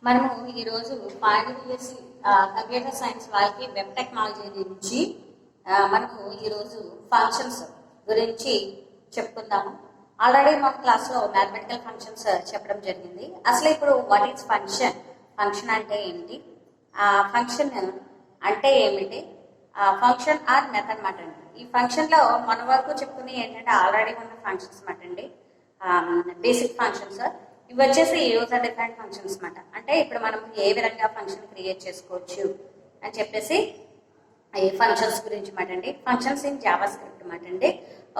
మనము ఈరోజు పాడిఎస్సి computer science వాళ్ళకి వెబ్ టెక్నాలజీ నుంచి మనము ఈరోజు ఫంక్షన్స్ గురించి చెప్పుకుందాము. ఆల్రెడీ మన క్లాస్లో మ్యాథమెటికల్ ఫంక్షన్స్ చెప్పడం జరిగింది. అసలు ఇప్పుడు వాట్ ఈజ్ ఫంక్షన్, ఫంక్షన్ అంటే ఏంటి, ఫంక్షన్ అంటే ఏమిటి, ఫంక్షన్ ఆర్ మెథడ్ మాట అండి. ఈ ఫంక్షన్లో మన వరకు చెప్పుకుని ఏంటంటే ఆల్రెడీ ఉన్న ఫంక్షన్స్ మాట అండి, బేసిక్ ఫంక్షన్స్. ఇవి వచ్చేసి యూజర్ డిఫైన్డ్ ఫంక్షన్స్ మాట. అంటే ఇప్పుడు మనం ఏ విధంగా ఫంక్షన్ క్రియేట్ చేసుకోవచ్చు అని చెప్పేసి ఈ ఫంక్షన్స్ గురించి మాట అండి. ఫంక్షన్స్ ఇన్ జావా స్క్రిప్ట్ మాట అండి.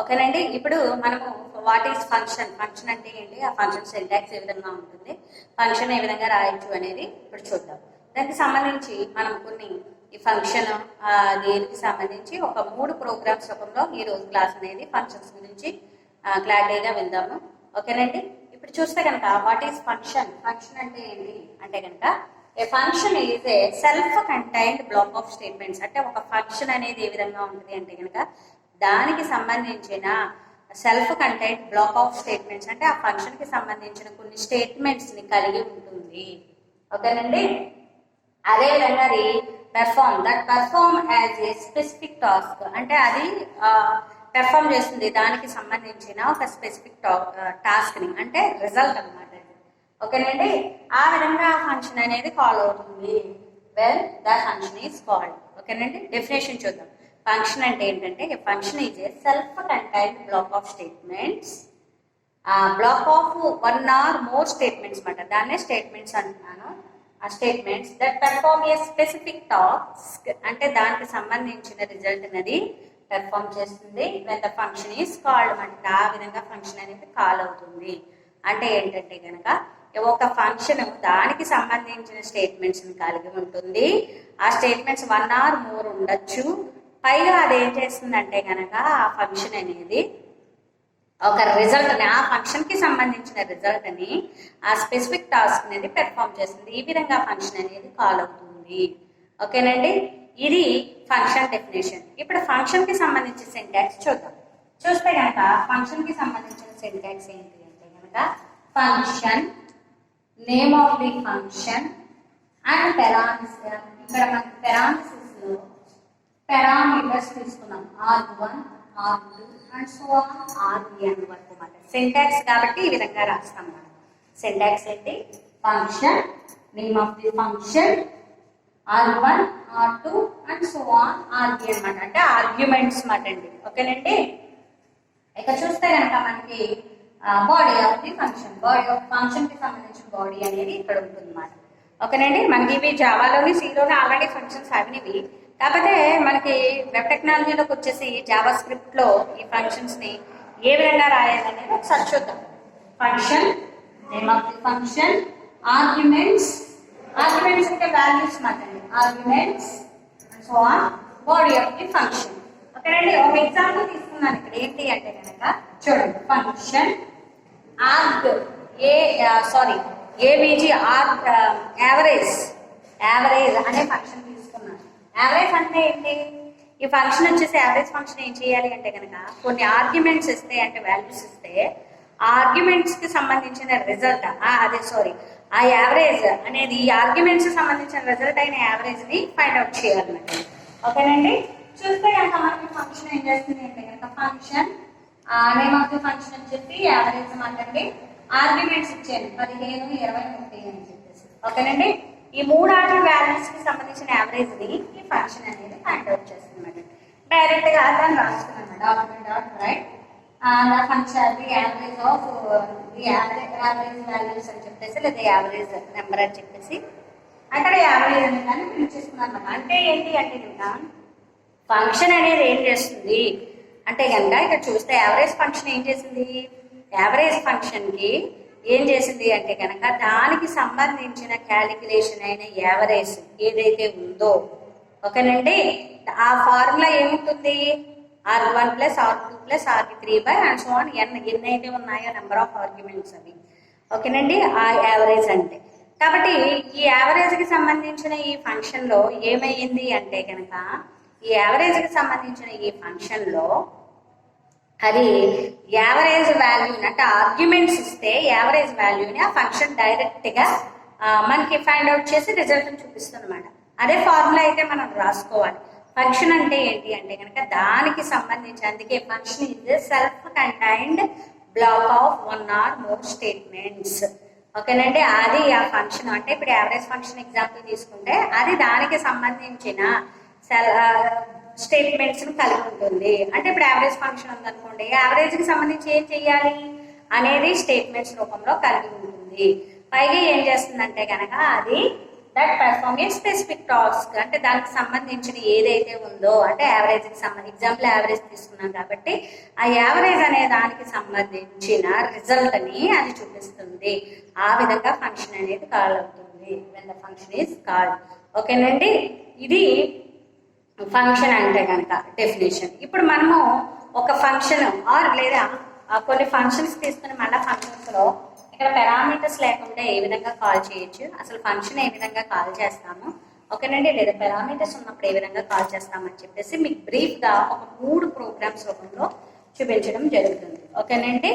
ఓకేనండి. ఇప్పుడు మనము వాట్ ఈస్ ఫంక్షన్, ఫంక్షన్ అంటే ఏంటి, ఆ ఫంక్షన్ సింటాక్స్ ఏ విధంగా ఉంటుంది, ఫంక్షన్ ఏ విధంగా రాయొచ్చు అనేది ఇప్పుడు చూద్దాం. దానికి సంబంధించి మనం కొన్ని ఈ ఫంక్షన్ దీనికి సంబంధించి ఒక 3 ప్రోగ్రామ్స్ రూపంలో ఈ రోజు క్లాస్ అనేది ఫంక్షన్స్ గురించి క్లారిటీగా విందాము. ఓకేనండి. ఇప్పుడు చూస్తే కనుక వాట్ ఈస్ ఫంక్షన్, ఫంక్షన్ అంటే ఏంటి అంటే కనుక a function is a self contained block of statements. అంటే ఒక ఫంక్షన్ అనేది ఏ విధంగా ఉంటుంది అంటే కనుక దానికి సంబంధించిన self contained block of statements, అంటే ఆ ఫంక్షన్ కి సంబంధించిన కొన్ని స్టేట్మెంట్స్ ని కలిగి ఉంటుంది. ఓకేనండి. అదేవిధంగా అది perform as a specific task, అంటే అది పెర్ఫార్మ్ చేస్తుంది దానికి సంబంధించిన ఒక స్పెసిఫిక్ టాస్క్ ని, అంటే రిజల్ట్ అనమాట. ఓకేనండి. ఆ విధంగా ఫంక్షన్ అనేది కాల్ అవుతుంది when the function is called. ఓకేనండి. డెఫినేషన్ చూద్దాం. ఫంక్షన్ అంటే ఏంటంటే function is a self contained block of statements, black of 1 or more statements మాట. దాన్నే స్టేట్మెంట్స్ అంటున్నాను. ఆ statements that perform A specific task, అంటే దానికి సంబంధించిన రిజల్ట్ అనేది పెర్ఫార్మ్ చేస్తుంది when the function is called. అంటే ఆ విధంగా ఫంక్షన్ అనేది కాల్ అవుతుంది. అంటే ఏంటంటే కనుక ఒక ఫంక్షన్ దానికి సంబంధించిన స్టేట్మెంట్స్ ని కలిగి ఉంటుంది. ఆ స్టేట్మెంట్స్ 1 or more ఉండొచ్చు. పైగా అది ఏం చేస్తుందంటే కనుక ఆ ఫంక్షన్ అనేది ఒక రిజల్ట్ ని, ఆ ఫంక్షన్ కి సంబంధించిన రిజల్ట్ ని, ఆ స్పెసిఫిక్ టాస్క్ అనేది పెర్ఫార్మ్ చేస్తుంది. ఈ విధంగా ఫంక్షన్ అనేది కాల్ అవుతుంది. ఓకేనండి. ఇది ఫంక్షన్ డెఫినేషన్. ఇప్పుడు ఫంక్షన్ కి సంబంధించిన సింటాక్స్ చూద్దాం. చూస్తే కనుక ఫంక్షన్ కి సంబంధించిన సింటాక్స్ ఏంటి అంటే కనుక function, name of the function and parameters. ఇక్కడ మనకి పెరామీటర్స్ లో పారామీటర్స్ తీసుకున్నాం, r1 r2 and so on rn వరకు మాట. సింటాక్స్ కాబట్టి ఈ విధంగా రాస్తాం మనం. సింటాక్స్ ఏంటి, function, name of the function, r1 r2 and so on rn మాట. అంటే ఆర్గ్యుమెంట్స్ మాట అండి. ఓకేనండి. ఇక చూస్తే కనుక మనకి body of the function, body of function కి సంబంధించిన బాడీ అనేది ఇక్కడ ఉంటుంది అన్నమాట. ఓకేనండి. మనకి ఇవి జావాలోని సిలోని ఆల్రెడీ ఫంక్షన్స్ అవినవి. కాకపోతే మనకి వెబ్ టెక్నాలజీలోకి వచ్చేసి జావా స్క్రిప్ట్ లో ఈ ఫంక్షన్స్ ని ఏ విధంగా రాయాలనేది ఒకసారి చూద్దాం. Function, name of the function, arguments, arguments అంటే వాల్యూస్ మాత్రమే, arguments and so on body of the function. ఓకేనండి. ఒక ఎగ్జాంపుల్ తీసుకున్నాను ఇక్కడ. ఏంటి అంటే కనుక చూడండి, ఫంక్షన్ ఏబిజి యావరేజ్ అనే ఫంక్షన్ తీసుకున్నాను. యావరేజ్ అంటే ఏంటి, ఈ ఫంక్షన్ వచ్చేసి యావరేజ్ ఫంక్షన్ ఏం చేయాలి అంటే కనుక కొన్ని ఆర్గ్యుమెంట్స్ ఇస్తే, అంటే వాల్యూస్ ఇస్తే ఆ ఆర్గ్యుమెంట్స్ కి సంబంధించిన రిజల్ట్ ఆ యావరేజ్ అనేది ఈ ఆర్గ్యుమెంట్స్ కి సంబంధించిన రిజల్ట్ అయిన యావరేజ్ ని ఫైండ్ అవుట్ చేయాలన్నమాట. ఓకేనండి. చూస్తే కనుక మనకి ఫంక్షన్ ఏం చేస్తుంది అంటే కనుక function name of the function అని చెప్పి యావరేజ్ మాట్లాడి ఆర్గ్యుమెంట్స్ ఇచ్చాను 15, 20, 30 అని చెప్పేసి. ఓకేనండి. ఈ 3 ఆర్డర్ వాల్యూస్ కి సంబంధించిన యావరేజ్ ని ఈ ఫంక్షన్ అనేది ఫైండ్ అవుట్ చేస్తుంది అన్నమాట. డైరెక్ట్ గా దాన్ని రాస్తున్నాను document dot right the function the average of the average values అని చెప్పేసి, లేదా యావరేజ్ నెంబర్ అని చెప్పేసి అక్కడ యావరేజ్ అనే దాన్ని ప్రింట్ చేసుకున్నాను అన్నమాట. అంటే ఏంటి అంటే కనుక ఫంక్షన్ అనేది ఏం చేస్తుంది అంటే కనుక ఇక్కడ చూస్తే యావరేజ్ ఫంక్షన్ ఏం చేసింది, యావరేజ్ ఫంక్షన్ కి ఏం చేసింది అంటే కనుక దానికి సంబంధించిన క్యాలిక్యులేషన్ అయిన యావరేజ్ ఏదైతే ఉందో, ఓకేనండి, ఆ ఫార్ములా ఏముంటుంది, r1 + r2 + r3 and so on ఎన్ని అయితే ఉన్నాయో నెంబర్ ఆఫ్ ఆర్గ్యుమెంట్స్ అవి. ఓకేనండి. ఆ యావరేజ్ అంటే కాబట్టి ఈ యావరేజ్ కి సంబంధించిన ఈ ఫంక్షన్ లో ఏమైంది అంటే కనుక ఈ యావరేజ్ కి సంబంధించిన ఈ ఫంక్షన్ లో అది యావరేజ్ వాల్యూని, అంటే ఆర్గ్యుమెంట్స్ ఇస్తే యావరేజ్ వాల్యూని ఆ ఫంక్షన్ డైరెక్ట్ గా మనకి ఫైండ్ అవుట్ చేసి రిజల్ట్ని చూపిస్తుంది అనమాట. అదే ఫార్ములా అయితే మనం రాసుకోవాలి. ఫంక్షన్ అంటే ఏంటి అంటే కనుక దానికి సంబంధించి, అందుకే function is self contained block of one or more statements. ఓకేనండి, అది ఆ ఫంక్షన్ అంటే ఇప్పుడు యావరేజ్ ఫంక్షన్ ఎగ్జాంపుల్ తీసుకుంటే అది దానికి సంబంధించిన స్టేట్మెంట్స్ కలిగి ఉంటుంది. అంటే ఇప్పుడు యావరేజ్ ఫంక్షన్ ఉందనుకోండి, యావరేజ్ కి సంబంధించి ఏం చెయ్యాలి అనేది స్టేట్మెంట్స్ రూపంలో కలిగి ఉంటుంది. పైగా ఏం చేస్తుందంటే కనుక అది that perform A specific task, అంటే దానికి సంబంధించిన ఏదైతే ఉందో, అంటే యావరేజ్ కి సంబంధించి ఎగ్జాంపుల్ యావరేజ్ తీసుకున్నాం కాబట్టి ఆ యావరేజ్ అనే దానికి సంబంధించిన రిజల్ట్ ని అది చూపిస్తుంది. ఆ విధంగా ఫంక్షన్ అనేది కాల్ అవుతుంది, when the function is called. ఓకేనండి, ఇది ఫంక్షన్ అంటే కనుక డెఫినేషన్. ఇప్పుడు మనము ఒక ఫంక్షన్ ఆర్ లేదా కొన్ని ఫంక్షన్స్ తీసుకుని మళ్ళీ ఫంక్షన్స్ లో ఇక్కడ పారామీటర్స్ లేకుండా ఏ విధంగా కాల్ చేయొచ్చు, అసలు ఫంక్షన్ ఏ విధంగా కాల్ చేస్తాము, ఓకేనండి, లేదా పారామీటర్స్ ఉన్నప్పుడు ఏ విధంగా కాల్ చేస్తామని చెప్పేసి మీకు బ్రీఫ్ గా ఒక 3 ప్రోగ్రామ్స్ రూపంలో చూపించడం జరుగుతుంది. ఓకేనండి,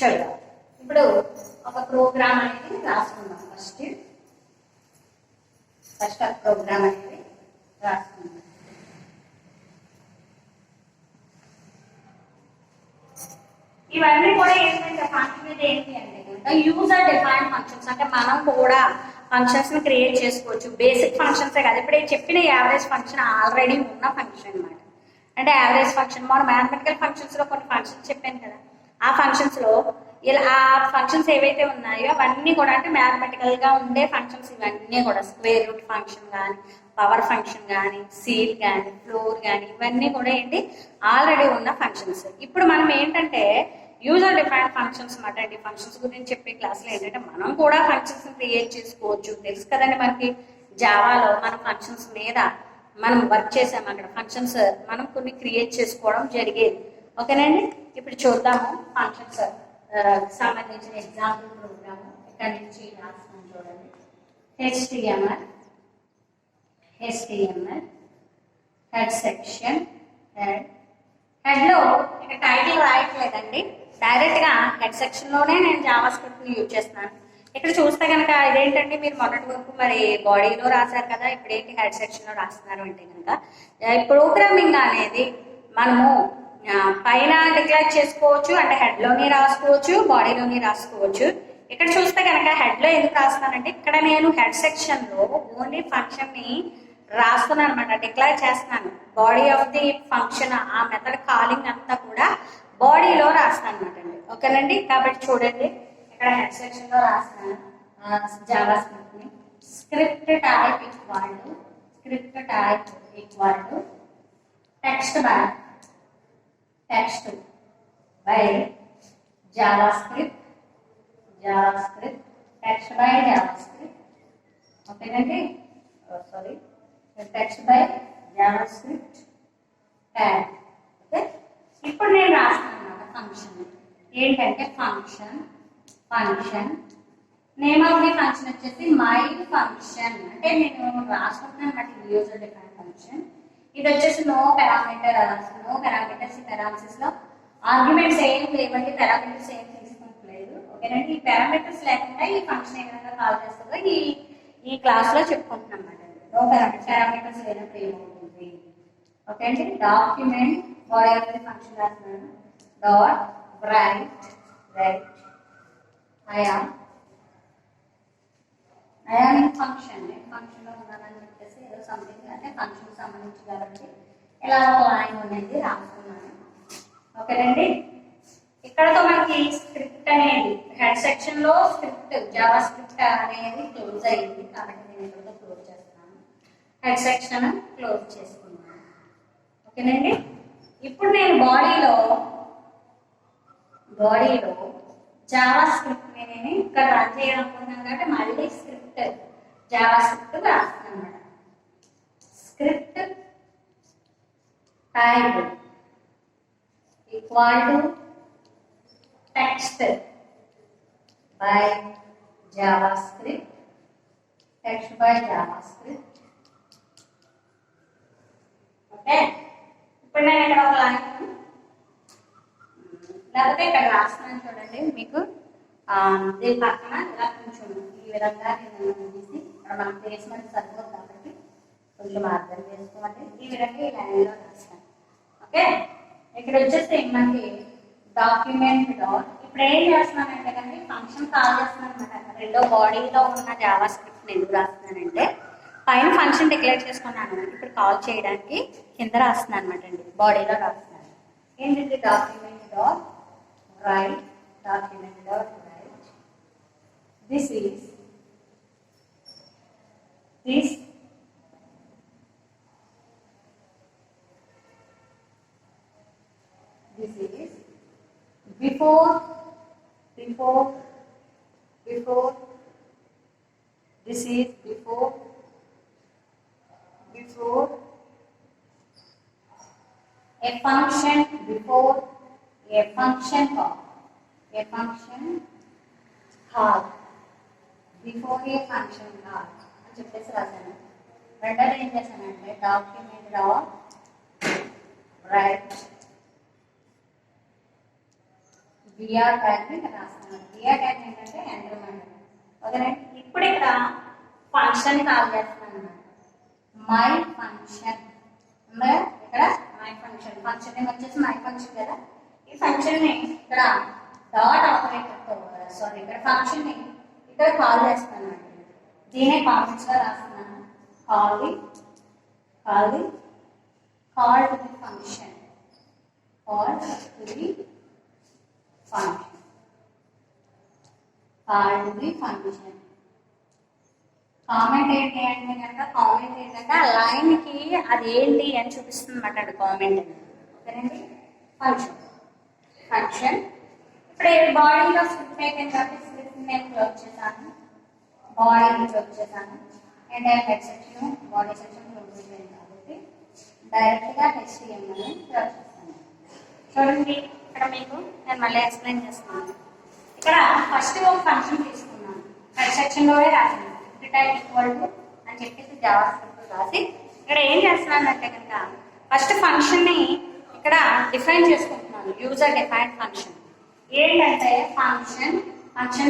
చూద్దాం. ఇప్పుడు ఒక ప్రోగ్రామ్ అనేది రాసుకుందాం. ఫస్ట్ ఆ ప్రోగ్రామ్ అనేది రాసుకుందాం. ఇవన్నీ కూడా ఏంటంటే ఫంక్షన్ ఏంటి అంటే కనుక యూజర్ డిఫైన్డ్ ఫంక్షన్స్. అంటే మనం కూడా ఫంక్షన్స్ ని క్రియేట్ చేసుకోవచ్చు. బేసిక్ ఫంక్షన్సే కాదు, ఇప్పుడు చెప్పిన యావరేజ్ ఫంక్షన్ ఆల్రెడీ ఉన్న ఫంక్షన్ అనమాట. అంటే యావరేజ్ ఫంక్షన్ మన మ్యాథమెటికల్ ఫంక్షన్స్ లో కొన్ని ఫంక్షన్స్ చెప్పాను కదా, ఆ ఫంక్షన్స్ లో ఇలా ఆ ఫంక్షన్స్ ఏవైతే ఉన్నాయో అవన్నీ కూడా అంటే మ్యాథమెటికల్ గా ఉండే ఫంక్షన్స్ ఇవన్నీ కూడా స్క్వేర్ రూట్ ఫంక్షన్ కానీ, పవర్ ఫంక్షన్ కానీ, సీల్ కానీ, ఫ్లోర్ కానీ, ఇవన్నీ కూడా ఏంటి ఆల్రెడీ ఉన్న ఫంక్షన్స్. ఇప్పుడు మనం ఏంటంటే యూజర్ డిఫైన్డ్ ఫంక్షన్స్ మాట అండి. ఫంక్షన్స్ గురించి చెప్పే క్లాసులో ఏంటంటే మనం కూడా ఫంక్షన్స్ క్రియేట్ చేసుకోవచ్చు. తెలుసు కదండి మనకి జావాలో మనం ఫంక్షన్స్ మీద మనం వర్క్ చేసాము. అక్కడ ఫంక్షన్స్ మనం కొన్ని క్రియేట్ చేసుకోవడం జరిగేది. ఓకేనండి, ఇప్పుడు చూద్దాము ఫంక్షన్స్ సంబంధించిన ఎగ్జాంపుల్ ప్రోగ్రామ్. ఇక్కడ నుంచి రాస్తున్నాం చూడండి. HTML హెడ్ సెక్షన్ హెడ్ లో ఇక్కడ టైటిల్ రాయట్లేదండి, డైరెక్ట్ గా హెడ్ సెక్షన్ లోనే నేను జావా స్క్రిప్ట్ ని యూజ్ చేస్తున్నాను. ఇక్కడ చూస్తే కనుక ఇదేంటండి, మీరు మొన్నటి వరకు మరి బాడీలో రాశారు కదా, ఇప్పుడు ఏంటి హెడ్ సెక్షన్ లో రాస్తున్నారు అంటే కనుక ప్రోగ్రామింగ్ అనేది మనము పైన డిక్లేర్ చేసుకోవచ్చు, అంటే హెడ్ లోని రాసుకోవచ్చు, బాడీలోని రాసుకోవచ్చు. ఇక్కడ చూస్తే కనుక హెడ్ లో ఎందుకు రాస్తున్నానంటే ఇక్కడ నేను హెడ్ సెక్షన్ లో ఓన్లీ ఫంక్షన్ ని రాస్తున్నాను అనమాట, డిక్లేర్ చేస్తున్నాను. బాడీ ఆఫ్ ది ఫంక్షన్ ఆ మెథడ్ కాలింగ్ అంతా కూడా బాడీలో రాస్తాను అనమాట అండి. ఓకేనండి, కాబట్టి చూడండి ఇక్కడ హెడ్ సెక్షన్ లో రాస్తున్నాను జావా స్క్రిప్ట్ ని. Script type equal to text by JavaScript text by JavaScript. ఓకేనండి, sorry, text by JavaScript tag. Okay, ఇప్పుడు నేను రాస్తాను అన్నమాట ఫంక్షన్ ఏంటంటే function name of the function వచ్చేసి మై ఫంక్షన్. అంటే నేను రాసుకుంటున్నాను అన్నమాట యూజర్ డిఫైన్డ్ ఫంక్షన్. ఇది వచ్చేసి నో పారామీటర్స్. ఈ పారామీటర్స్ లో ఆర్గ్యుమెంట్స్ ఏం లేవండి, పారామీటర్స్ ఏం తీసుకుంటలేదు. ఓకేనండి, ఈ పారామీటర్స్ లేకుండా ఈ ఫంక్షన్ ఏ విధంగా కాల్ చేస్తుందో ఈ క్లాస్ లో చెప్పుకుంటున్నాం అన్నమాట. నో పారామీటర్స్ లేనప్పుడు ఏమవుతుంది. ఓకే అండి, document body of the function రాస్తున్నాను. డాట్ రైట్ ఐఆమ్ ఫంక్షన్ లో ఉన్నానని చెప్పేసి ఏదో సంథింగ్ అంటే ఫంక్షన్ సంబంధించి కాబట్టి ఇలా ఒక లైన్ అనేది రాస్తున్నాను. ఓకేనండి, ఇక్కడతో మనకి స్క్రిప్ట్ అనేది హెడ్ సెక్షన్ లో స్క్రిప్ట్ జావా స్క్రిప్ట్ అనేది క్లోజ్ అయ్యింది కాబట్టి నేను ఇక్కడతో క్లోజ్ చేస్తున్నాను. హెడ్ సెక్షన్ క్లోజ్ చేసుకున్నాను. ఓకేనండి, ఇప్పుడు నేను బాడీలో జావా స్క్రిప్ట్ నేను ఇక్కడ రన్ చేయాలనుకుంటున్నాను కాబట్టి మళ్ళీ స్క్రిప్ట్ జావా స్క్రిప్ట్ రాస్తున్నాను అన్నమాట. Script type equal to text by JavaScript okay, ఇప్పుడు నేను ఇక్కడ ఒక లైన్ లేకపోతే ఇక్కడ రాస్తున్నాను చూడండి. మీకు దీని పక్కన ఇలా కొంచెం ఈ విధంగా నేను తీసి ఇక్కడ మనం ఫేస్ మీద సరిపోదు కాబట్టి కొంచెం అర్థం చేసుకోవాలి. ఈ విధంగా ఈ లైన్లో రాస్తాను. ఓకే, ఇక్కడ వచ్చేసి మనకి డాక్యుమెంట్ డాట్ ఇప్పుడు ఏం చేస్తున్నానంటే కానీ ఫంక్షన్ కాల్ చేస్తున్నాను అనమాట. రెండో బాడీలో ఉన్న జావా స్క్రిప్ట్ ఎందుకు రాస్తున్నానంటే పైన ఫంక్షన్ డిక్లేర్ చేసుకున్నాను, ఇప్పుడు కాల్ చేయడానికి కింద రాస్తున్నాను అనమాట అండి. బాడీలో రాస్తున్నాను ఏంటంటే document dot right, document dot write, this is this before this is before a function, before a function call, before a function call అని చెప్పేసి రాశాను. రెండోది ఏం చేశానంటే document dot write VR tag ని రాస్తున్నాను. విఆర్ ట్యాగ్ ఏంటంటే ఎంటర్మెంట్. ఓకేనండి, ఇప్పుడు ఇక్కడ ఫంక్షన్ కాల్ చేస్తున్నాను అన్నమాట. మై ఫంక్షన్ ఇక్కడ మై ఫంక్షన్ ఫంక్షన్ వచ్చేసి మై ఫంక్షన్ కదా. ఈ ఫంక్షన్ ని ఇక్కడ డాట్ ఆపరేటర్ తో సారీ ఇక్కడ ఫంక్షన్ ని ఇక్కడ కాల్ చేస్తాను అండి. దీనే కామెంట్స్ గా రాస్తున్నాను. Call the function, call the function. Comment ఏంటి అంటే కనుక కామెంట్ ఏంటంటే ఆ లైన్ కి అదేంటి అని చూపిస్తుంది అన్నమాట అండి కామెంట్ అని. ఓకేనండి, ఫంక్షన్ ఇప్పుడు బాడీలో స్క్రిప్ట్ అయిపోయింది కాబట్టి స్క్రిప్ట్ నేను క్లోజ్ చేశాను. బాడీ నుంచి వచ్చేసాను. Entire head section body section close అయిపోయింది కాబట్టి డైరెక్ట్ గా HTML ని క్లోజ్ చేస్తాను. చూడండి ఇక్కడ మీకు నేను మళ్ళీ ఎక్స్ప్లెయిన్ చేస్తున్నాను. ఇక్కడ ఫస్ట్ ఒక ఫంక్షన్ తీసుకున్నాను, హెడ్ సెక్షన్ లోనే రాసాను ఈక్వల్ టు అని చెప్పేసి జావా స్క్రిప్ట్ రాసి ఇక్కడ ఏం చేస్తున్నాను అంటే కనుక ఫస్ట్ ఫంక్షన్ ని ఇక్కడ డిఫైన్ చేసుకుంటున్నాను. యూజర్ డిఫైన్డ్ ఫంక్షన్ ఏంటంటే ఫంక్షన్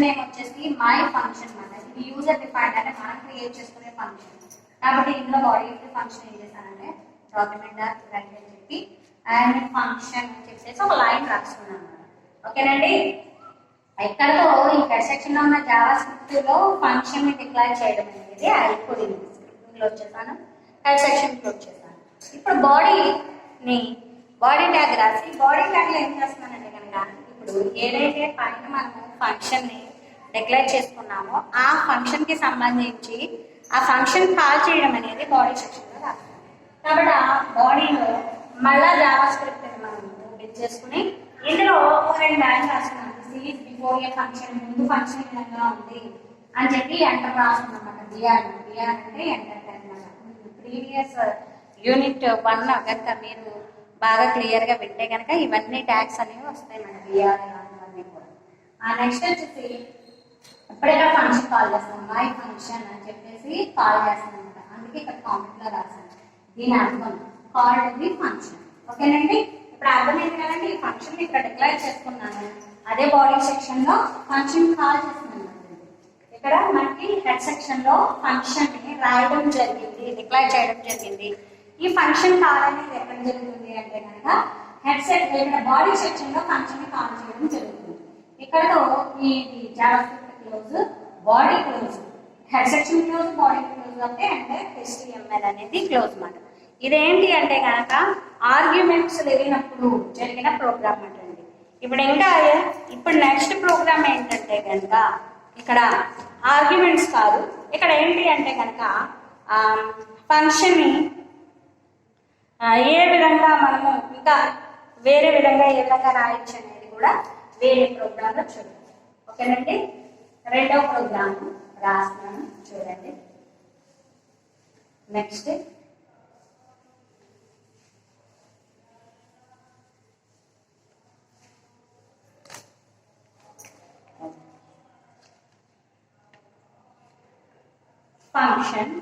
నేమ్ వచ్చేసి మై ఫంక్షన్ అన్నమాట. ఇది యూజర్ డిఫైన్డ్ అంటే మనం క్రియేట్ చేసుకునే ఫంక్షన్ కాబట్టి ఇందులో బాడీ ఫంక్షన్ ఏం చేశానంటే డాక్యుమెంట్ డాట్ రైట్ అని చెప్పి అండ్ ఫంక్షన్ అని చెప్పేసి ఒక లైన్ రాసుకున్నాను. ఓకేనండి, ఇక్కడతో ఈ హెడ్ సెక్షన్ లో ఉన్న జావా స్క్రిప్ట్ లో ఫంక్షన్ ని డిక్లేర్ చేయడం అనేది అయిపోయింది. స్క్రిప్టింగ్ లో వచ్చేసాను, హెడ్ సెక్షన్ లో వచ్చేసాను. ఇప్పుడు బాడీ ట్యాగ్ రాసి బాడీ ట్యాగ్ లో ఏం చేస్తున్నానంటే కనుక ఇప్పుడు ఏదైతే పైన మనము ఫంక్షన్ ని డిక్లేర్ చేసుకున్నామో ఆ ఫంక్షన్ కి సంబంధించి ఆ ఫంక్షన్ కాల్ చేయడం అనేది బాడీ సెక్షన్ లో రాస్తాం. కాబట్టి ఆ బాడీలో మళ్ళా జావా స్క్రిప్ట్ ని మనం ఓపెన్ చేసుకుని ఇందులో ఒక 2 లైన్స్ రాస్తున్నాం. బిఫోర్ ఏ ఫంక్షన్ ముందు ఫంక్షన్ విధంగా ఉంది అని చెప్పి ఎంటర్ రాస్తున్నాం అన్నమాట. బిఆర్ అంటే ఎంటర్ అన్నమాట. ప్రీవియస్ యూనిట్ 1 కనుక మీరు బాగా క్లియర్ గా వింటే కనుక ఇవన్నీ ట్యాగ్స్ అనేవి వస్తాయి మన బిఆర్ ఇవన్నీ కూడా. నెక్స్ట్ వచ్చేసి ఎప్పుడైనా ఫంక్షన్ కాల్ చేస్తాం మై ఫంక్షన్ అని చెప్పేసి కాల్ చేస్తాం అనమాట. అందుకే ఇక్కడ కామెంట్ లో రాశాను. దీని అర్థం కాల్ ది ఫంక్షన్. ఓకేనండి, ఇప్పుడు అర్థమైంది కదండి. ఈ ఫంక్షన్ ఇక్కడ డిక్లేర్ చేసుకున్నాను, అదే బాడీ సెక్షన్ లో ఫంక్షన్ కాల్ చేస్తున్నాను. ఇక్కడ మనకి హెడ్ సెక్షన్ లో ఫంక్షన్ ని రాయడం జరిగింది, డిక్లేర్ చేయడం జరిగింది. ఈ ఫంక్షన్ కాల్ అనేది ఎక్కడ జరుగుతుంది అంటే కనుక హెడ్ సెక్షన్ ఇక్కడ బాడీ సెక్షన్ లో ఫంక్షన్ ని కాల్ చేయడం జరుగుతుంది. ఇక్కడతో ఈ Java script close, body close, head section close, body close అంటే HTML అనేది క్లోజ్ మాట. ఇదేంటి అంటే కనుక ఆర్గ్యుమెంట్స్ లేనప్పుడు జరిగిన ప్రోగ్రామ్ అంటే ఇప్పుడు నెక్స్ట్ ప్రోగ్రామ్ ఏంటంటే కనుక ఇక్కడ ఆర్గ్యుమెంట్స్ కాదు, ఇక్కడ ఏంటి అంటే కనుక ఫంక్షన్ ని ఏ విధంగా మనము ఇంకా వేరే విధంగా ఏ విధంగా రాయొచ్చు అనేది కూడా వేరే ప్రోగ్రామ్ లో చూడండి. ఓకేనండి, రెండవ ప్రోగ్రామ్ రాస్తున్నాను చూడండి. నెక్స్ట్ ఫంక్షన్,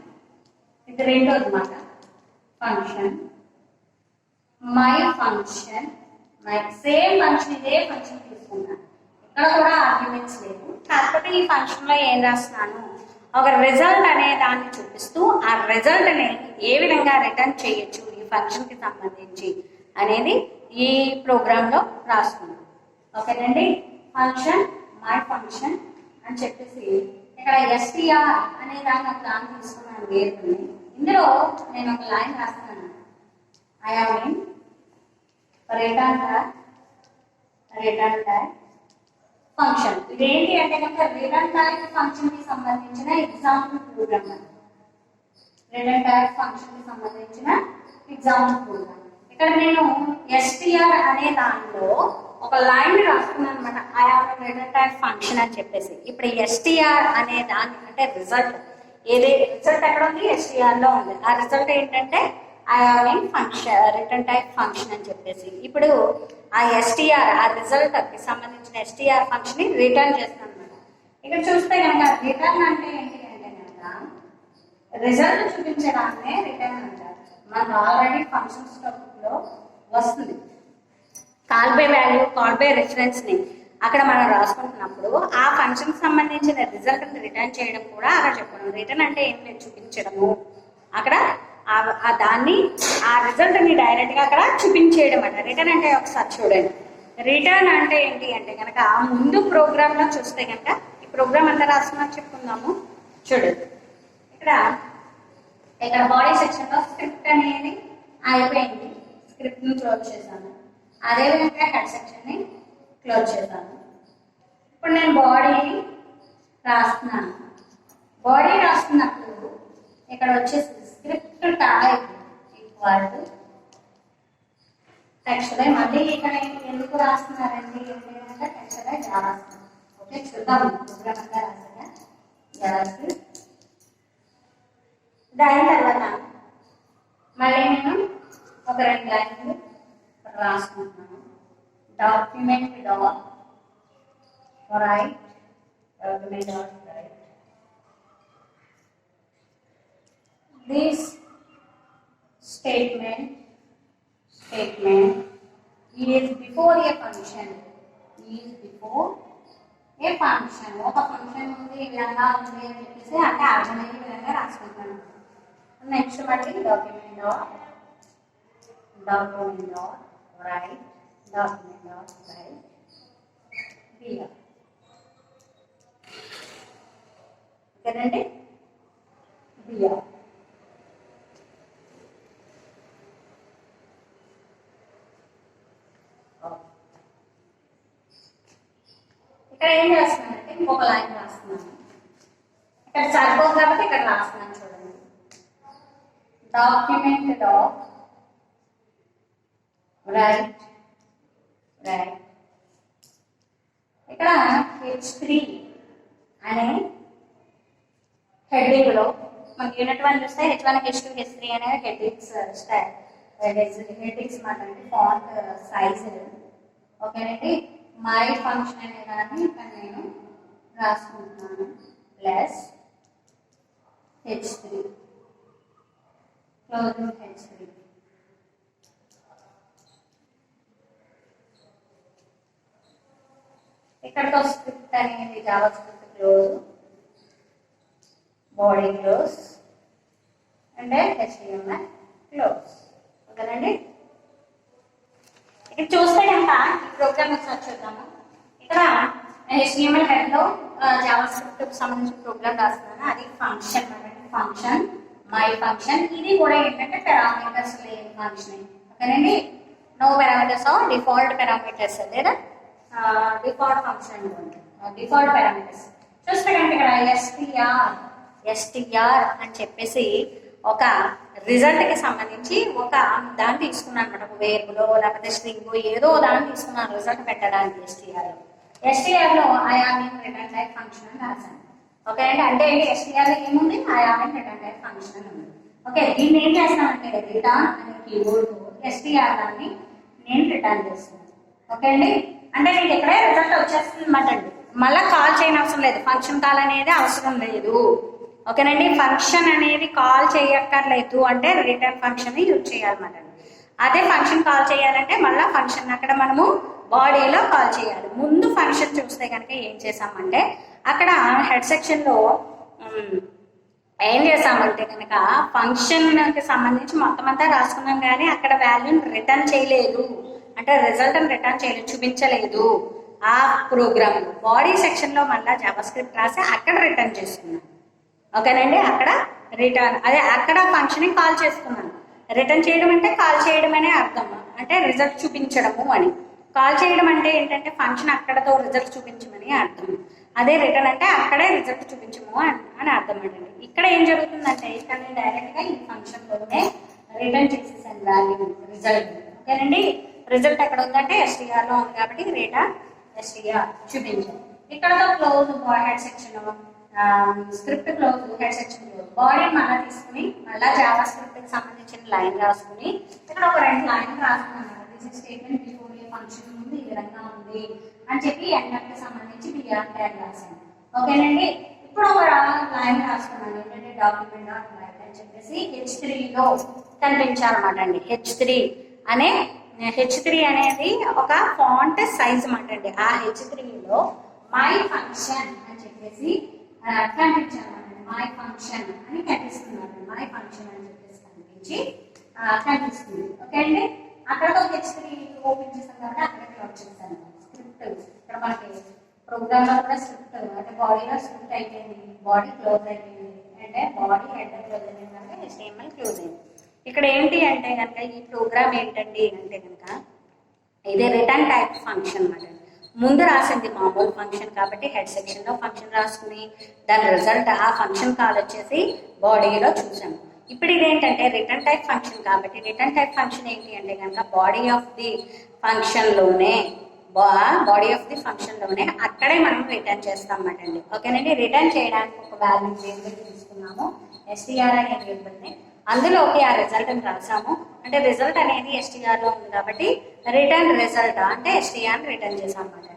ఇది రెండో అన్నమాట. Function my function, my same function ఇదే ఫంక్షన్ తీసుకున్నా. ఇక్కడ కూడా ఆర్గ్యుమెంట్స్ లేవు. కాకపోతే ఈ ఫంక్షన్లో ఏం రాస్తున్నాను, ఒక రిజల్ట్ అనే దాన్ని చూపిస్తూ ఆ రిజల్ట్ని ఏ విధంగా రిటర్న్ చేయొచ్చు ఈ ఫంక్షన్కి సంబంధించి అనేది ఈ ప్రోగ్రాంలో రాస్తున్నాను. ఓకేనండి. ఫంక్షన్ మై ఫంక్షన్ అని చెప్పేసి ఇక్కడ ఎస్టీఆర్ అనే దాన్ని ఒక దాన్ని తీసుకున్నాను వేరుకుని. ఇందులో నేను ఒక లైన్ రాస్తున్నాను. I mean return type function. ఇదేంటి అంటే కనుక రిటర్న్ టైప్ ఫంక్షన్ కి సంబంధించిన example programme. Return type function కి సంబంధించిన ఎగ్జాంపుల్ ప్రోగ్రామ్. ఇక్కడ నేను ఎస్టీఆర్ అనే దానిలో ఒక లైన్ రాస్తున్నాను అనమాట. I have return type function అని చెప్పేసి. ఇప్పుడు ఎస్టీఆర్ అనే దాన్ని అంటే రిజల్ట్ రిజల్ట్ ఎక్కడ ఉంది, ఎస్టీఆర్ లో ఉంది. ఆ రిజల్ట్ ఏంటంటే I have function return type function అని చెప్పేసి. ఇప్పుడు ఆ ఎస్టీఆర్ ఆ రిజల్ట్ కి సంబంధించిన ఎస్టీఆర్ ఫంక్షన్ ని రిటర్న్ చేస్తాను అనమాట. ఇక్కడ చూస్తే కనుక రిటర్న్ అంటే ఏంటి అంటే కనుక రిజల్ట్ చూపించడాన్నే రిటర్న్ అంటారు. మనకు ఆల్రెడీ ఫంక్షన్స్ లో వస్తుంది. Call by value, call by reference ని అక్కడ మనం రాసుకుంటున్నప్పుడు ఆ ఫంక్షన్ సంబంధించిన రిజల్ట్ రిటర్న్ చేయడం కూడా అక్కడ చెప్పడం. రిటర్న్ అంటే ఏం లేదు, చూపించడము. అక్కడ దాన్ని ఆ రిజల్ట్ ని డైరెక్ట్ గా అక్కడ చూపించేయడం అట. రిటర్న్ అంటే ఒకసారి చూడండి. రిటర్న్ అంటే ఏంటి అంటే కనుక ముందు ప్రోగ్రామ్ లో చూస్తే కనుక ఈ ప్రోగ్రామ్ అంతా రాస్తున్నా చెప్పుకుందాము. చూడండి, ఇక్కడ బాడీ సెక్షన్ లో స్క్రిప్ట్ అనేది అయిపోయింది. స్క్రిప్ట్ ని క్లోజ్ చేశాను. అదేవిధంగా హెడ్ సెక్షన్ ని క్లోజ్ చేశాను. ఇప్పుడు నేను బాడీని రాస్తున్నాను. బాడీ రాస్తున్నప్పుడు ఇక్కడ వచ్చేసి script type equal to text line. మళ్ళీ ఇక్కడ ఎందుకు రాస్తున్నారండి అంటే టెక్స్ట్ లైన్ రాస్తున్నాను. ఓకే, చూద్దాం ప్రోగ్రామ్ అంతా రాసాక జావాస్క్రిప్ట్. దాని తర్వాత మళ్ళీ నేను ఒక 2 లైన్లు రాసుకుంటున్నాను. Document dot write this statement is before a function. ఒక ఫంక్షన్ ఉంది, ఈ విధంగా ఉంది అని చెప్పేసి అంటే అర్థమయ్యే విధంగా రాసుకుంటాను. నెక్స్ట్ మళ్ళీ డాక్యుమెంట్ డాట్ రైట్ బిఆర్. ఓకేనండి, బిఆర్. ఇక్కడ ఏం చేస్తున్నానంటే ఇంకొక లైన్ రాస్తున్నాను. ఇక్కడ సరిపోదు కాబట్టి ఇక్కడ రాస్తున్నాను. చూడండి, డాక్యుమెంట్ డాట్ రైట్ ఇక్కడ H3 అనే హెడ్డింగ్ లో మనకి యూనిట్ 1 చూస్తే H1, H2, H3 అనే హెడ్డింగ్స్ మాట్లాడి ఫాంట్ సైజ్. ఓకేనండి, మై ఫంక్షన్ అనే దాన్ని ఇక్కడ నేను రాసుకుంటున్నాను. Plus H3 closing H3. ఇక్కడతో స్క్రిప్ట్ అనేది Java script close, body close అంటే HTML క్లోజ్. ఓకేనండి, ఇక్కడ చూస్తే కనుక ఈ ప్రోగ్రామ్ ఒకసారి చూద్దాము. ఇక్కడ HTML హెడ్ లో జావా స్క్రిప్ట్ సంబంధించిన ప్రోగ్రామ్ రాస్తున్నాను. అది ఫంక్షన్ ఫంక్షన్ మై ఫంక్షన్. ఇది కూడా ఏంటంటే పారామీటర్స్ లేని ఫంక్షన్. ఓకేనండి, no parameters or default parameters లేదా డిఫాల్ట్ ఫంక్షన్ డిఫాల్ట్ పారామీటర్స్. చూస్తే కనుక ఇక్కడ ఎస్టీఆర్ అని చెప్పేసి ఒక రిజల్ట్ కి సంబంధించి ఒక దాన్ని తీసుకున్నాను అనమాట. ఒక వేర్బులో లేకపోతే స్ట్రింగ్ ఏదో దాన్ని తీసుకున్నాను రిజల్ట్ పెట్టడానికి. ఎస్టీఆర్ లో I have return type function అని రాశాను. ఓకే అండి, అంటే ఎస్టీఆర్ లో ఏముంది, I have return type function అని ఉంది. ఓకే, దీన్ని ఏం చేస్తానంటే రిటర్న్ అనే కీబోర్డ్ ఎస్టీఆర్ దాన్ని నేను రిటర్న్ చేస్తున్నాను. ఓకే అండి, అంటే మీకు ఇక్కడే రిజల్ట్ వచ్చేస్తుంది అనమాట అండి. మళ్ళీ కాల్ చేయని అవసరం లేదు, ఫంక్షన్ కాల్ అనేది అవసరం లేదు. ఓకేనండి, ఫంక్షన్ అనేది కాల్ చేయక్కర్లేదు అంటే రిటర్న్ ఫంక్షన్ యూజ్ చేయాలన్నమాట. అదే ఫంక్షన్ కాల్ చేయాలంటే మళ్ళీ ఫంక్షన్ అక్కడ మనము బాడీలో కాల్ చేయాలి. ముందు ఫంక్షన్ చూస్తే కనుక ఏం చేసామంటే అక్కడ హెడ్ సెక్షన్లో ఏం చేసామంటే కనుక ఫంక్షన్కి సంబంధించి మొత్తం అంతా రాసుకున్నాం, కానీ అక్కడ వాల్యూని రిటర్న్ చేయలేదు, అంటే రిజల్ట్ని రిటర్న్ చేయలేదు, చూపించలేదు. ఆ ప్రోగ్రామ్ బాడీ సెక్షన్లో మళ్ళీ జావా స్క్రిప్ట్ రాసి అక్కడ రిటర్న్ చేసుకున్నాను. ఓకేనండి, అక్కడ రిటర్న్ అదే అక్కడ ఫంక్షన్ని కాల్ చేసుకున్నాను. రిటర్న్ చేయడం అంటే కాల్ చేయడం అనే అర్థం, అంటే రిజల్ట్ చూపించడము అని. కాల్ చేయడం అంటే ఏంటంటే ఫంక్షన్ అక్కడతో రిజల్ట్ చూపించమని అర్థం. అదే రిటర్న్ అంటే అక్కడే రిజల్ట్ చూపించము అని అర్థం అండి. ఇక్కడ ఏం జరుగుతుందంటే ఇక్కడ నేను డైరెక్ట్గా ఈ ఫంక్షన్లోనే రిటర్న్ చేసేసాను వాల్యూ రిజల్ట్. ఓకేనండి, రిజల్ట్ ఎక్కడ ఉందంటే ఎస్టీఆర్లో ఉంది కాబట్టి రిటర్న్ ఎస్టీఆర్ చూపించాను. ఇక్కడతో close head section, script close, head section close. Body మళ్ళీ తీసుకుని మళ్ళీ జావా స్క్రిప్ట్కి సంబంధించిన లైన్ రాసుకుని ఇక్కడ ఒక 2 లైన్లు రాసుకున్నాను. This statement before A function ఉంది, ఈ విధంగా ఉంది అని చెప్పి ఎండర్కి సంబంధించి బిఆర్ ట్యాగ్ రాశాను. ఓకేనండి, ఇప్పుడు ఒక లైన్ రాసుకున్నాను ఏంటంటే డాక్యుమెంట్ డాట్ లైన్ అని చెప్పేసి H3లో కనిపించాలన్నమాట అండి. H3 అనేది ఒక ఫాంట్ సైజ్ అన్నమాట అండి. ఆ H3లో మై ఫంక్షన్ అని చెప్పేసి కనిపించాలన్నమాట. మై ఫంక్షన్ అని కనిపిస్తున్నాను. మై ఫంక్షన్ అని చెప్పేసి కనిపిస్తుంది. ఓకే అండి, అక్కడతో H3 ఓపెన్ చేస్తాం కాబట్టి అక్కడ క్లోజ్ చేస్తాను. స్క్రిప్ట్ ఇక్కడ మనకి ప్రోగ్రామ్ లో కూడా స్క్రిప్ట్ అంటే బాడీలో స్క్రిప్ట్ అయిపోయింది, బాడీ క్లోజ్ అయిపోయింది, అంటే బాడీ హెడ్ క్లోజ్ అయిపోయింది కనుక HTML క్లోజ్ అయింది. ఇక్కడ ఏంటి అంటే కనుక ఈ ప్రోగ్రామ్ ఏంటండి అంటే కనుక ఇది రిటర్న్ టైప్ ఫంక్షన్ అన్నమాట. ముందు రాసింది మామూలు ఫంక్షన్ కాబట్టి హెడ్ సెక్షన్లో ఫంక్షన్ రాసుకుని దాని రిజల్ట్ ఆ ఫంక్షన్ కాల్ వచ్చేసి బాడీలో చూసాము. ఇప్పుడు ఇదేంటంటే రిటర్న్ టైప్ ఫంక్షన్ కాబట్టి రిటర్న్ టైప్ ఫంక్షన్ ఏంటి అంటే కనుక బాడీ ఆఫ్ ది ఫంక్షన్లోనే అక్కడే మనం రిటర్న్ చేస్తాం అన్నమాట అండి. ఓకేనండి, రిటర్న్ చేయడానికి ఒక వాల్యూ వేరియబుల్ తీసుకున్నాము, STR అనే వేరియబుల్ని. అందులోకి ఆ రిజల్ట్ని రాసాము, అంటే రిజల్ట్ అనేది STRలో ఉంది కాబట్టి రిటర్న్ రిజల్ట్ అంటే STR రిటర్న్ చేసాం అన్నమాట.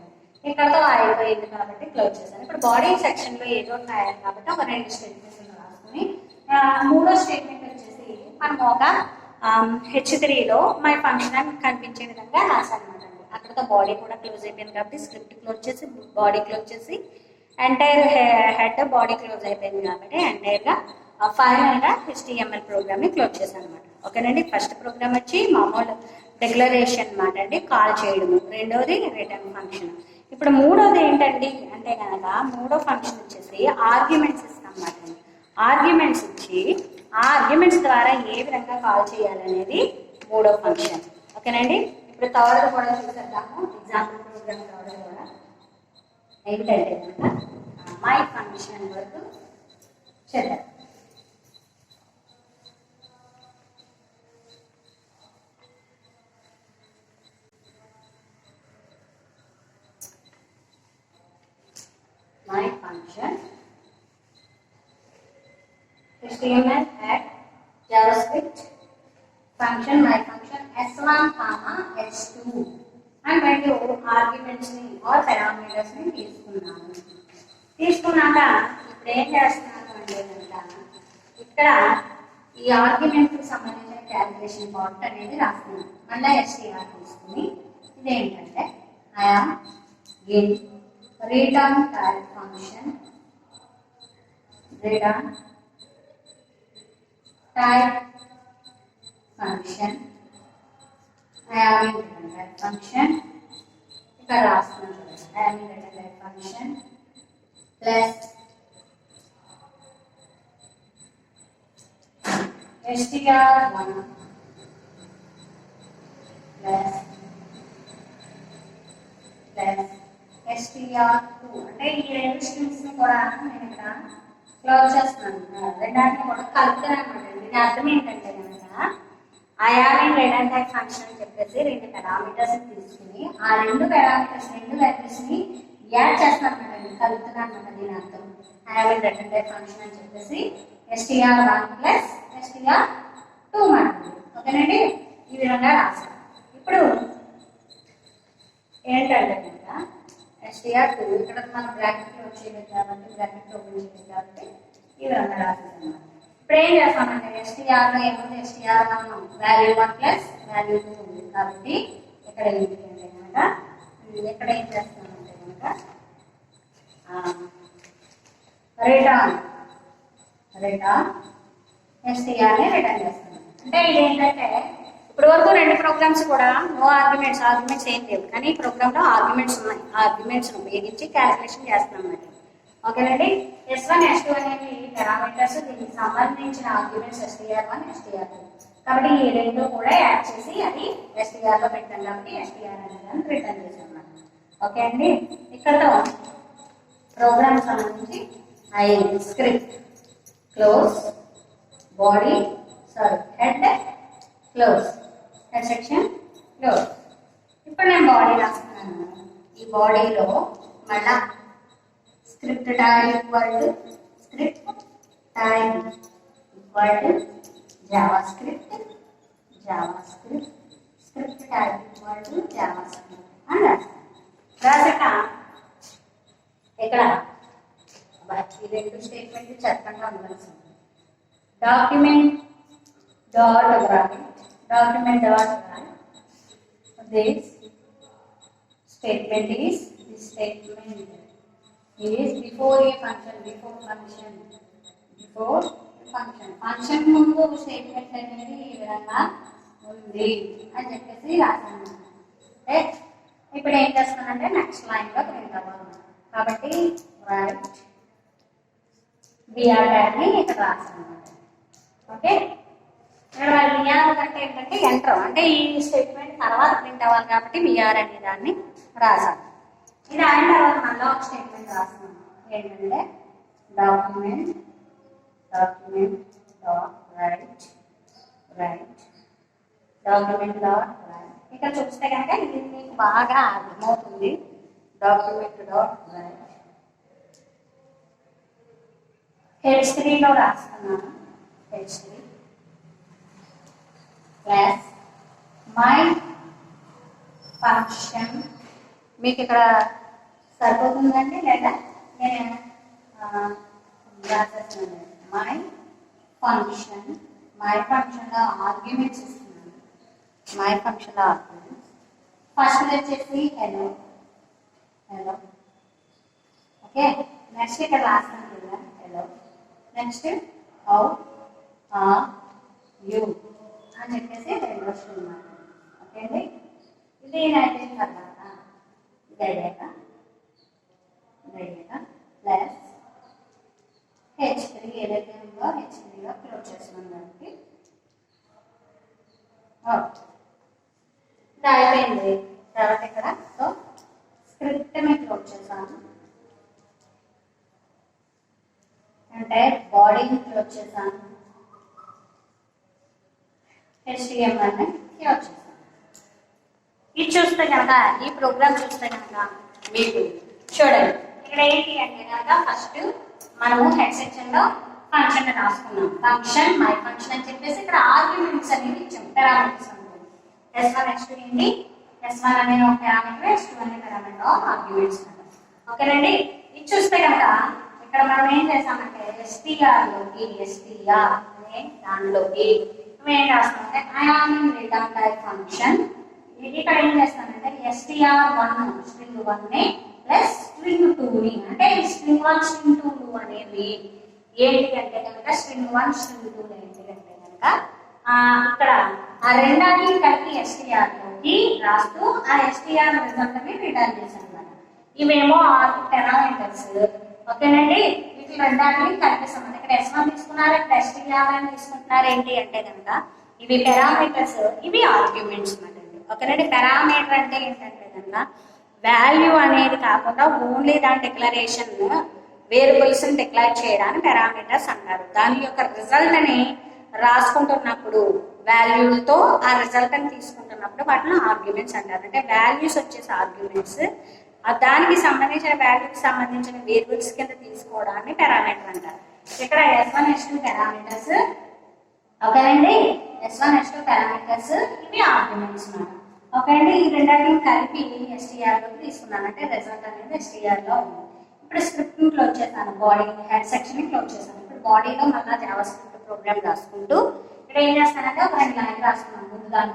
ఇక్కడతో అయిపోయింది కాబట్టి క్లోజ్ చేశాను. ఇప్పుడు బాడీ సెక్షన్లో ఏదో రాయాలి కాబట్టి ఒక 2 స్టేట్మెంట్స్ రాసుకుని మూడో స్టేట్మెంట్ వచ్చేసి మనం ఒక H3లో మై ఫంక్షన్ అని కనిపించే విధంగా రాశాను అనమాట. అక్కడతో బాడీ కూడా క్లోజ్ అయిపోయింది కాబట్టి స్క్రిప్ట్ క్లోజ్ చేసి బాడీ క్లోజ్ చేసి ఎంటైర్ హెడ్ బాడీ క్లోజ్ అయిపోయింది కాబట్టి ఎంటైర్గా ఫైనల్గా HTML ప్రోగ్రామ్ని క్లోజ్ చేశాను అనమాట. ఓకేనండి, ఫస్ట్ ప్రోగ్రామ్ వచ్చి మామూలు డిక్లరేషన్ అన్నమాట అండి, కాల్ చేయడము. రెండవది రిటర్న్ ఫంక్షన్. ఇప్పుడు మూడోది ఏంటండి అంటే కనుక మూడో ఫంక్షన్ వచ్చేసి ఆర్గ్యుమెంట్స్ ఇస్తాం అన్నమాట అండి. ఆర్గ్యుమెంట్స్ ఇచ్చి ఆ ఆర్గ్యుమెంట్స్ ద్వారా ఏ విధంగా కాల్ చేయాలనేది మూడో ఫంక్షన్. ఓకేనండి, ఇప్పుడు థర్డ్ కూడా చూసేద్దాము. ఎగ్జాంపుల్ ప్రోగ్రామ్ థర్డ్ కూడా ఏంటంటే కనుక మై ఫంక్షన్ వరకు చేద్దాం. My function HTML add JavaScript function my function s1 comma h2 and రెండు ఆర్గ్యుమెంట్స్ ని ఆర్ పారామీటర్స్ ని తీసుకున్నాను. తీసుకున్నాక ఇప్పుడు ఏం చేస్తున్నాను అంటే కనుక ఇక్కడ ఈ ఆర్గ్యుమెంట్ కి సంబంధించిన క్యాలిక్యులేషన్ పార్ట్ అనేది రాస్తున్నాను. మళ్ళీ STR తీసుకుని ఇదేంటంటే I am in return type function return type function I am in return type function ఇక్కడ రాస్తున్నాను. I am in return type function plus str1 plus str2 అంటే ఈ రెండు స్ట్రింగ్స్ ని కూడా నేను ఇక్కడ క్లోజ్ చేస్తున్నాను. రెండాటిని కూడా కలుపుతాను అనమాట. దీని అర్థం ఏంటంటే కనుక I am in return type function అని చెప్పేసి 2 పారామీటర్స్ తీసుకుని ఆ 2 పారామీటర్స్ 2 వాల్యూస్ ని యాడ్ చేస్తున్నాను అనమాట, కలుపుతున్నాను అనమాట. దీని అర్థం I am in return type function అని చెప్పేసి str1 plus str2 మాత్రమే. ఓకేనండి, ఈ విధంగా రాస్తాను. ఇప్పుడు ఏంటంటే కనుక str2 ఇక్కడ మనం బ్రాకెట్లో వచ్చేది కాబట్టి బ్రాకెట్లో వచ్చేది కాబట్టి ఈ విధంగా రాసేసాను. ఇప్పుడు ఏం చేస్తామంటే STRలో ఏముంది, STR1 వాల్యూ 1 ప్లస్ వాల్యూ 2 ఉంది కాబట్టి ఇక్కడ ఏంటి అంటే కనుక ఇక్కడ ఏం చేస్తామంటే కనుక రిటర్న్ ఎస్టీఆర్ని రిటర్న్ చేస్తున్నాం. అంటే ఇదేంటంటే ఇప్పటి వరకు 2 ప్రోగ్రామ్స్ కూడా నో ఆర్గ్యుమెంట్స్ ఏం లేవు, కానీ ఈ ప్రోగ్రామ్లో ఆర్గ్యుమెంట్స్ ఉన్నాయి. ఆ ఆర్గ్యుమెంట్స్ ఉపయోగించి క్యాలిక్యులేషన్ చేస్తున్నాం అన్నమాట. ఓకేనండి. S1 S2 అనేవి పారామీటర్స్, దీనికి సంబంధించిన ఆర్గ్యుమెంట్స్ STR1 STR2. కాబట్టి ఈ 2 కూడా యాడ్ చేసి అది STR లో పెట్టాం కాబట్టి STR అనేది రిటర్న్ చేసాం అన్నమాట. ఓకే అండి. ఇక్కడతో ప్రోగ్రామ్ సంబంధించి script close, body head close, head section close. ఇప్పుడు నేను బాడీ రాస్తున్నాను. ఈ బాడీలో మళ్ళా script tag equal to Java script script tag equal to Java script అని రాసాక ఇక్కడ ఈ 2 స్టేట్మెంట్ చెప్పకుండా ఉండవలసింది. డాక్యుమెంట్ డాట్ రాయి this statement is before A function function ముందు స్టేట్మెంట్ అనేది ఈ విధంగా ఉంది అని చెప్పేసి రాసాను. అంటే ఇప్పుడు ఏం చేస్తున్నానంటే నెక్స్ట్ లైన్లో ప్రింట్ అవ్వాలి కాబట్టి రైట్ బిఆర్ ట్యాగ్ని ఇక్కడ రాసాను. ఓకే, ఇక్కడ బిఆర్ అంటే ఏంటంటే ఎంటర్, అంటే ఈ స్టేట్మెంట్ తర్వాత ప్రింట్ అవ్వాలి కాబట్టి బిఆర్ అనే దాన్ని రాసాను. ఇది అయిన తర్వాత మళ్ళీ ఒక స్టేట్మెంట్ రాస్తున్నాను. ఏంటంటే డాక్యుమెంట్ డాట్ రైట్ ఇక్కడ చూస్తే కనుక ఇది మీకు బాగా అర్థమవుతుంది. డాక్యుమెంట్ డాట్ రైట్ H3లో రాస్తున్నాను. H3 plus my function. మీకు ఇక్కడ సరిపోతుందండి లేదా నేను రాసేస్తున్నాను. మై ఫంక్షన్లో ఆర్గ్యుమెంట్స్ ఇస్తున్నాను. ఫస్ట్ వచ్చేసి హెలో. ఓకే, నెక్స్ట్ ఇక్కడ రాస్తాను కదా hello. Next how are you అని చెప్పేసి 2 వస్తుంది. ఓకే అండి. ఇది అయిపోయిన తర్వాత ఇది అయ్యాక ప్లస్ H3 ఏదైతే ఉందో H3లో క్లోజ్ చేస్తున్నాం కాబట్టి ఇది అయిపోయింది. తర్వాత ఇక్కడ సో స్క్రిప్ట్ ని క్లోజ్ చేశాను, అంటే బాడీని క్లోజ్ చేశాను, HTML ని క్లోజ్ చేశాను. ఇది చూస్తే కనుక ఈ ప్రోగ్రామ్ చూస్తే కనుక మీకు చూడండి ఇక్కడ ఏంటి అంటే కనుక ఫస్ట్ మనము హెడ్ సెక్షన్ లో ఫంక్షన్ రాసుకున్నాం. ఫంక్షన్ మై ఫంక్షన్ అని చెప్పేసి ఇక్కడ ఆర్గ్యుమెంట్స్ అనేవి ఇచ్చాం. పారామీటర్స్ ఉంటుంది. S1 S2 ఏంటి, S1 అనే ఒక పారామీటర్, S2 అనే పారామీటర్ ఆర్గ్యుమెంట్స్. ఓకేనండి. ఇది చూస్తే కనుక ఇక్కడ మనం ఏం చేసామంటే STR అనే దానిలోకి మేము ఏం రాస్తామంటే ఐఆమ్ రిటర్న్ టైప్ ఫంక్షన్. ఇక్కడ ఏం చేస్తానంటే STR1 స్ట్రింగ్ 1 ప్లస్ స్ట్రింగ్ 2 అంటే స్ట్రింగ్ 1 స్ట్రింగ్ 2 అనేవి ఏంటి అంటే కనుక స్ట్రింగ్ 1 స్ట్రింగ్ 2 ఏంటి అంటే కనుక ఇక్కడ ఆ రెండాన్ని కలిపి STR లోకి రాస్తూ ఆ STR రిజల్ట్ ని రిటర్న్ చేశాను అన్నమాట. ఇవేమో పారామీటర్స్. ఓకేనండి. వీటి రెండాన్ని కలిపేసాం. ఇక్కడ S1 తీసుకున్నారు, ఇక్కడ STR అని తీసుకుంటున్నారు. ఏంటి అంటే కనుక ఇవి పారామీటర్స్, ఇవి ఆర్గ్యుమెంట్స్ అన్నమాట. ఓకేనండి. పారామీటర్ అంటే ఏంటంటే కనుక వాల్యూ అనేది కాకుండా ఓన్లీ దాని డిక్లరేషన్ వేరియబుల్స్ డిక్లేర్ చేయడానికి పారామీటర్స్ అంటారు. దాని యొక్క రిజల్ట్ ని రాసుకుంటున్నప్పుడు వాల్యూలతో ఆ రిజల్ట్ ని తీసుకుంటున్నప్పుడు వాటిని ఆర్గ్యుమెంట్స్ అంటారు. అంటే వాల్యూస్ వచ్చేసి ఆర్గ్యుమెంట్స్, దానికి సంబంధించిన వాల్యూకి సంబంధించిన వేరియబుల్స్ కింద తీసుకోవడాన్ని పారామీటర్ అంటారు. ఇక్కడ S1 S2 పారామీటర్స్. ఓకేనండి. S1 S2 పారామీటర్స్, ఇవి ఆర్గ్యుమెంట్స్ అన్నమాట. ఓకే అండి. ఈ రెండింటిని కలిపి STR లోకి తీసుకున్నాను, అంటే రిజల్ట్ అనేది STR లో ఉంది. ఇప్పుడు స్క్రిప్ట్ ని క్లోజ్ చేశాను, బాడీ హెడ్ సెక్షన్ ని క్లోజ్ చేశాను. ఇప్పుడు బాడీలో మళ్ళీ జావా స్క్రిప్ట్ ప్రోగ్రామ్ రాసుకుంటూ ఇక్కడ ఏం చేస్తానంటే ఒక 2 లైన్లు రాసుకున్నాను ముందు దాని.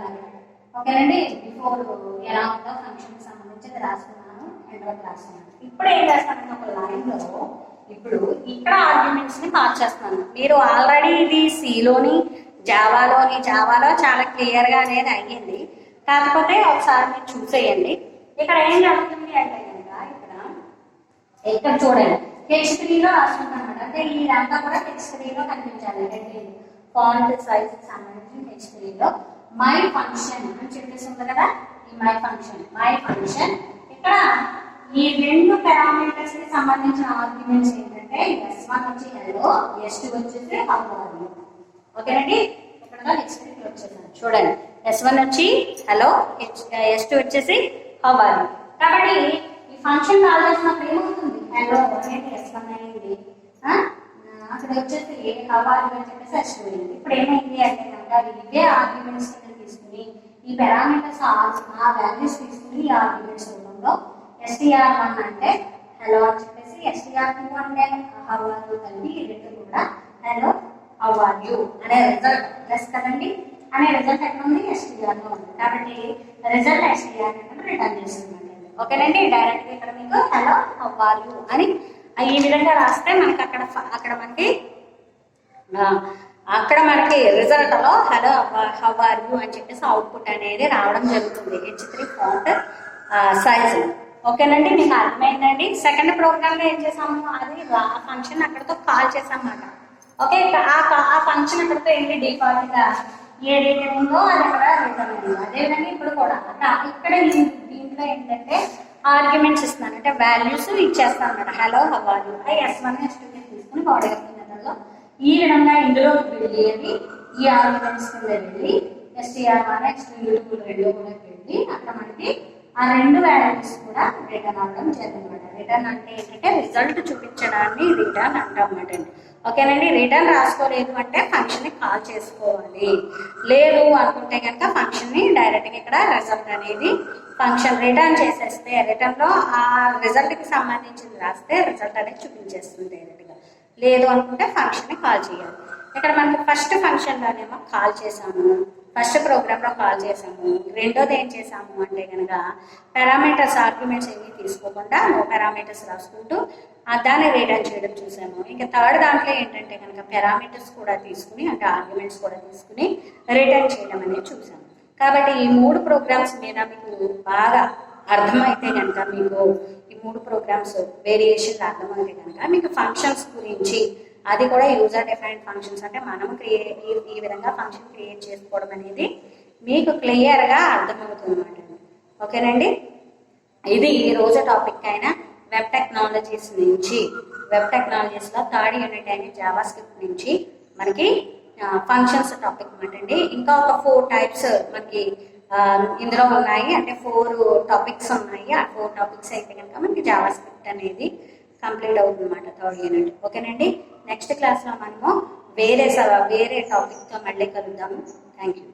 ఓకేనండి. బిఫోర్ ఎలా ఉందో ఫంక్షన్ సంబంధించి సంబంధించింది రాసుకున్నాను, ఎండ్ రాస్తున్నాను. ఇప్పుడు ఏం చేస్తానంటే ఒక లైన్లో ఇప్పుడు ఇక్కడ ఆర్గ్యుమెంట్స్ని పాస్ చేస్తున్నాను. మీరు ఆల్రెడీ ఇది సిలోని జావాలో చాలా క్లియర్గా అనేది అయ్యింది. కాకపోతే ఒకసారి మీరు చూసేయండి. ఇక్కడ ఏం జరుగుతుంది అంటే కనుక ఇక్కడ చూడండి H3లో రాసుకుంటాం అనమాట. అంటే ఇదంతా కూడా H3లో కనిపించాలి. ఫాంట్ సైజ్ సంబంధించి H3లో మై ఫంక్షన్ అని చెప్పేసి ఉంది కదా. ఈ మై ఫంక్షన్ ఇక్కడ ఈ రెండు పారామీటర్స్ కి సంబంధించిన ఆర్గ్యుమెంట్స్ ఏంటంటే S1 వచ్చి హలో, S2 వచ్చేసి హౌ ఆర్ యు. ఓకేనండి, ఇక్కడ H3 వచ్చేసాను చూడండి. S1 వచ్చి హలో, S2 వచ్చేసి హౌ ఆర్ యు. కాబట్టి ఈ ఫంక్షన్ కాల్ చేసినప్పుడు ఏమవుతుంది, హలో అనేది S1 అయింది, అక్కడ వచ్చేసి హౌ ఆర్ యు అని చెప్పేసి S2 అయింది. ఇప్పుడు ఏమైంది అంటే కనుక ఇవే ఆర్గ్యుమెంట్స్ కింద తీసుకుని ఈ పారామీటర్స్ ఆ వాల్యూస్ తీసుకుని ఈ ఆర్గ్యుమెంట్స్ రూపంలో STR1 అంటే హలో అని చెప్పేసి, STR2 అంటే హౌ ఆర్ యు కలిపి ఈ రెండు కూడా హలో హౌ ఆర్ యు అనే రిజల్ట్ ప్లస్ కదండి. అనే రిజల్ట్ ఎక్కడ ఉంది, STR లో ఉంది. కాబట్టి రిజల్ట్ STR రిటర్న్ చేస్తుంది. ఓకేనండి, డైరెక్ట్ గా ఇక్కడ మీకు హలో హౌ ఆర్ యు అని ఈ విధంగా రాస్తే మనకి అక్కడ మనకి రిజల్ట్ లో హలో హౌ ఆర్ యు అని చెప్పేసి అవుట్పుట్ అనేది రావడం జరుగుతుంది H3 ఫాంట్ సైజ్. ఓకేనండి, మీకు అర్థమైందండి. సెకండ్ ప్రోగ్రామ్ లో ఏం చేసాము, అది ఆ ఫంక్షన్ అక్కడతో కాల్ చేసామన్నమాట. ఓకే, ఆ ఫంక్షన్ అక్కడతో ఏంటి డిఫాల్ట్ గా ఏదైతే ఉందో అది అక్కడ రిటర్న్ అయింది. అదేవిధంగా ఇప్పుడు కూడా ఇక్కడ దీంట్లో ఏంటంటే ఆర్గ్యుమెంట్స్ ఇస్తున్నాను, అంటే వాల్యూస్ ఇచ్చేస్తాను అన్నమాట. Hello how are you S1 S2 తీసుకుని బాడీ లో ఈ విధంగా ఇందులో వెళ్ళి ఈ ఆర్గ్యుమెంట్స్ కింద వెళ్ళి STR1 STR2 రెండు కూడా వెళ్ళి అక్కడ మనకి ఆ రెండు వాల్యూస్ కూడా రిటర్న్ అవ్వడం జరిగిందన్నమాట. రిటర్న్ అంటే ఏంటంటే రిజల్ట్ చూపించడాన్ని రిటర్న్ అంటామన్నమాట అండి. ఓకేనండి, రిటర్న్ రాసుకోలేదు అంటే ఫంక్షన్ ని కాల్ చేసుకోవాలి. లేదు అనుకుంటే కనుక ఫంక్షన్ ని డైరెక్ట్ గా ఇక్కడ రిజల్ట్ అనేది ఫంక్షన్ రిటర్న్ చేసేస్తే రిటర్న్ లో ఆ రిజల్ట్ కి సంబంధించింది రాస్తే రిజల్ట్ అనేది చూపించేస్తుంది డైరెక్ట్ గా. లేదు అనుకుంటే ఫంక్షన్ ని కాల్ చేయాలి. ఇక్కడ మనకి ఫస్ట్ ఫంక్షన్ లోనేమో కాల్ చేసాము, ఫస్ట్ ప్రోగ్రామ్ లో కాల్ చేసాము. రెండోది ఏం చేసాము అంటే కనుక పారామీటర్స్ ఆర్గ్యుమెంట్స్ ఏమీ తీసుకోకుండా నో పారామీటర్స్ రాసుకుంటూ దాన్ని రిటర్న్ చేయడం చూసాము. ఇంకా థర్డ్ దాంట్లో ఏంటంటే కనుక పారామీటర్స్ కూడా తీసుకుని అంటే ఆర్గ్యుమెంట్స్ కూడా తీసుకుని రిటర్న్ చేయడం అనేది చూసాము. కాబట్టి ఈ మూడు ప్రోగ్రామ్స్ మీద మీకు బాగా అర్థమైతే కనుక మీకు ఈ మూడు ప్రోగ్రామ్స్ వేరియేషన్ అర్థమైతే కనుక మీకు ఫంక్షన్స్ గురించి, అది కూడా యూజర్ డిఫైన్డ్ ఫంక్షన్స్ అంటే మనం ఈ విధంగా ఫంక్షన్ క్రియేట్ చేసుకోవడం అనేది మీకు క్లియర్గా అర్థమవుతుంది అన్నమాట. ఓకేనండి, ఇది ఈ రోజు టాపిక్ అయిన వెబ్ టెక్నాలజీస్ నుంచి, వెబ్ టెక్నాలజీస్లో థర్డ్ యూనిట్ అయిన జావా స్క్రిప్ట్ నుంచి మనకి ఫంక్షన్స్ టాపిక్ అన్నమాట అండి. ఇంకా ఒక 4 టైప్స్ మనకి ఇందులో ఉన్నాయి, అంటే 4 టాపిక్స్ ఉన్నాయి. ఆ 4 టాపిక్స్ అయితే కనుక మనకి జావా స్క్రిప్ట్ అనేది కంప్లీట్ అవుతుంది అన్నమాట థర్డ్ యూనిట్. ఓకేనండి, నెక్స్ట్ క్లాస్లో మనము వేరే టాపిక్తో మళ్ళీ కలుద్దాము. Thank you.